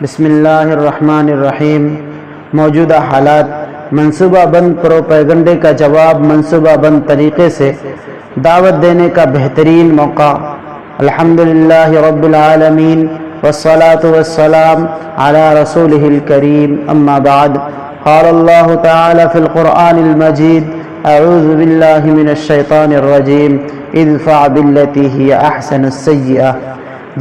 بسم اللہ الرحمن الرحیم۔ موجودہ حالات، منصوبہ بند پروپیگنڈے کا جواب منصوبہ بند طریقے سے دعوت دینے کا بہترین موقع۔ الحمدللہ رب العالمین والصلاة والسلام علی رسولہ الکریم، اما بعد، قال اللہ تعالی فی القرآن المجید: اعوذ باللہ من الشیطان الرجیم، ادفع باللتی ہی احسن السیئہ۔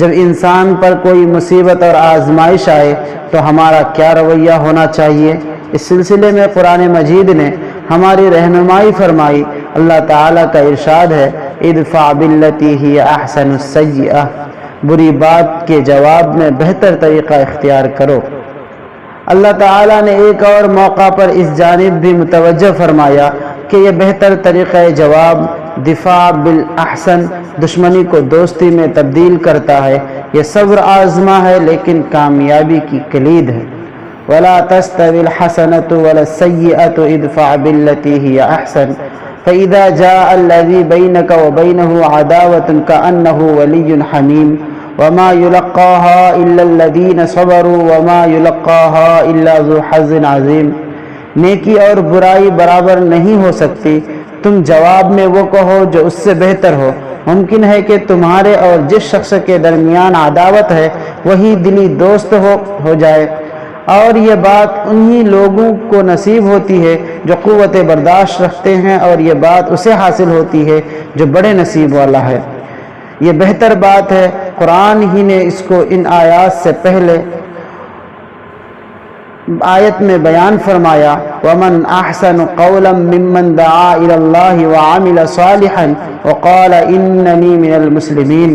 جب انسان پر کوئی مصیبت اور آزمائش آئے تو ہمارا کیا رویہ ہونا چاہیے؟ اس سلسلے میں قرآن مجید نے ہماری رہنمائی فرمائی۔ اللہ تعالیٰ کا ارشاد ہے: ادفع باللتی ہی احسن السیئہ، بری بات کے جواب میں بہتر طریقہ اختیار کرو۔ اللہ تعالیٰ نے ایک اور موقع پر اس جانب بھی متوجہ فرمایا کہ یہ بہتر طریقہ جواب دفاع بالاحسن دشمنی کو دوستی میں تبدیل کرتا ہے۔ یہ صبر آزما ہے لیکن کامیابی کی کلید ہے۔ وَلَا تَسْتَوِي الْحَسَنَةُ وَلَا السَّيِّئَةُ ادْفَعْ بِالَّتِي هِيَ أَحْسَنُ فَإِذَا جَاءَ الَّذِي بَيْنَكَ وَبَيْنَهُ عَدَاوَةٌ كَأَنَّهُ وَلِيٌّ حَمِيمٌ وَمَا يُلَقَّاهَا إِلَّا الَّذِينَ صَبَرُوا وَمَا يُلَقَّاهَا إِلَّا ذُو حَظٍّ عَظِيمٍ۔ نیکی اور برائی برابر نہیں ہو سکتی، تم جواب میں وہ کہو جو اس سے بہتر ہو۔ ممکن ہے کہ تمہارے اور جس شخص کے درمیان عداوت ہے وہی دلی دوست ہو جائے، اور یہ بات انہی لوگوں کو نصیب ہوتی ہے جو قوت برداشت رکھتے ہیں، اور یہ بات اسے حاصل ہوتی ہے جو بڑے نصیب والا ہے۔ یہ بہتر بات ہے۔ قرآن ہی نے اس کو ان آیات سے پہلے آیت میں بیان فرمایا: وَمَنْ أَحْسَنُ قَوْلًا مِّمَّنْ دَعَا إِلَى اللَّهِ وَعَمِلَ صَالِحًا وَقَالَ إِنَّنِي مِنَ الْمُسْلِمِينَ۔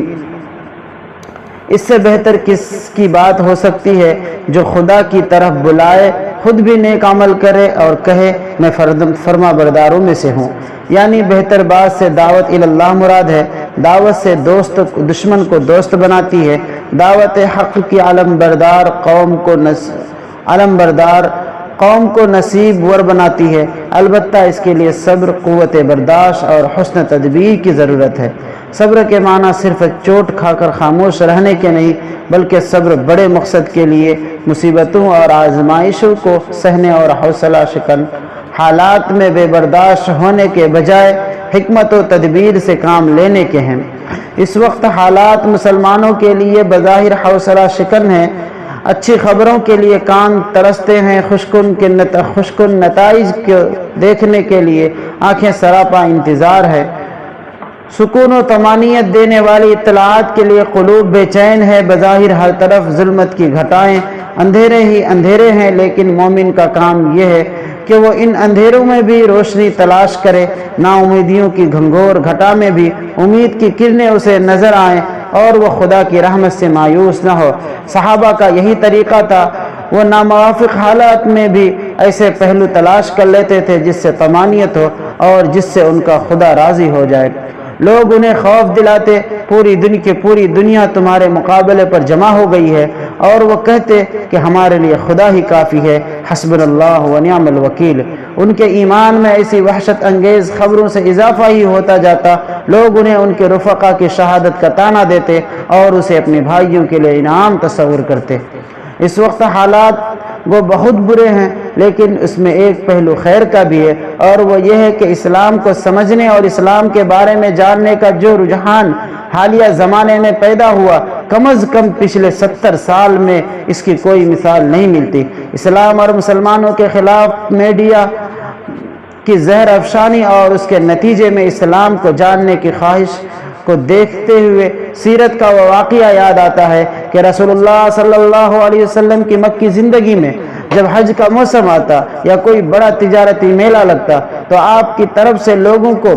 اس سے بہتر کس کی بات ہو سکتی ہے جو خدا کی طرف بلائے، خود بھی نیک عمل کرے اور کہے میں فرما برداروں میں سے ہوں۔ یعنی بہتر بات سے دعوت اللہ مراد ہے۔ دعوت سے دشمن کو دوست بناتی ہے۔ دعوت حق کی علمبردار قوم کو نصیب ور بناتی ہے۔ البتہ اس کے لیے صبر، قوت برداشت اور حسن تدبیر کی ضرورت ہے۔ صبر کے معنی صرف چوٹ کھا کر خاموش رہنے کے نہیں، بلکہ صبر بڑے مقصد کے لیے مصیبتوں اور آزمائشوں کو سہنے اور حوصلہ شکن حالات میں بے برداشت ہونے کے بجائے حکمت و تدبیر سے کام لینے کے ہیں۔ اس وقت حالات مسلمانوں کے لیے بظاہر حوصلہ شکن ہیں، اچھی خبروں کے لیے کان ترستے ہیں، خوشکن نتائج کو دیکھنے کے لیے آنکھیں سراپا انتظار ہے، سکون و طمانینت دینے والی اطلاعات کے لیے قلوب بے چین ہے۔ بظاہر ہر طرف ظلمت کی گھٹائیں، اندھیرے ہی اندھیرے ہیں، لیکن مومن کا کام یہ ہے کہ وہ ان اندھیروں میں بھی روشنی تلاش کرے، نا امیدیوں کی گھنگھور گھٹا میں بھی امید کی کرنیں اسے نظر آئیں اور وہ خدا کی رحمت سے مایوس نہ ہو۔ صحابہ کا یہی طریقہ تھا، وہ ناموافق حالات میں بھی ایسے پہلو تلاش کر لیتے تھے جس سے طمانینت ہو اور جس سے ان کا خدا راضی ہو جائے۔ لوگ انہیں خوف دلاتے: پوری دنیا تمہارے مقابلے پر جمع ہو گئی ہے، اور وہ کہتے کہ ہمارے لیے خدا ہی کافی ہے، حسبنا اللہ و نعم الوکیل۔ ان کے ایمان میں ایسی وحشت انگیز خبروں سے اضافہ ہی ہوتا جاتا، لوگ انہیں ان کے رفقا کی شہادت کا طعنہ دیتے اور اسے اپنے بھائیوں کے لیے انعام تصور کرتے۔ اس وقت حالات وہ بہت برے ہیں، لیکن اس میں ایک پہلو خیر کا بھی ہے، اور وہ یہ ہے کہ اسلام کو سمجھنے اور اسلام کے بارے میں جاننے کا جو رجحان حالیہ زمانے میں پیدا ہوا، کم از کم پچھلے 70 سال میں اس کی کوئی مثال نہیں ملتی۔ اسلام اور مسلمانوں کے خلاف میڈیا کی زہر افشانی اور اس کے نتیجے میں اسلام کو جاننے کی خواہش کو دیکھتے ہوئے سیرت کا وہ واقعہ یاد آتا ہے کہ رسول اللہ صلی اللہ علیہ وسلم کی مکی زندگی میں جب حج کا موسم آتا یا کوئی بڑا تجارتی میلہ لگتا تو آپ کی طرف سے لوگوں کو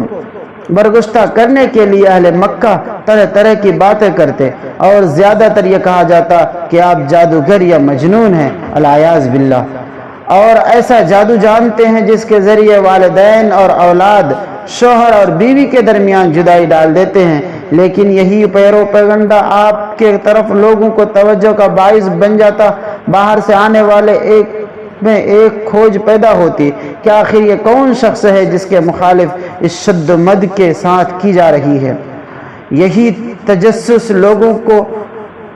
برگشتہ کرنے کے لیے اہل مکہ طرح طرح کی باتیں کرتے، اور زیادہ تر یہ کہا جاتا کہ آپ جادوگر یا مجنون ہیں، العیاذ باللہ، اور ایسا جادو جانتے ہیں جس کے ذریعے والدین اور اولاد، شوہر اور بیوی کے درمیان جدائی ڈال دیتے ہیں۔ لیکن یہی پروپیگنڈا آپ کے طرف لوگوں کو توجہ کا باعث بن جاتا، باہر سے آنے والے ایک کھوج پیدا ہوتی کہ آخر یہ کون شخص ہے جس کے مخالف اس شد و مد کے ساتھ کی جا رہی ہے۔ یہی تجسس لوگوں کو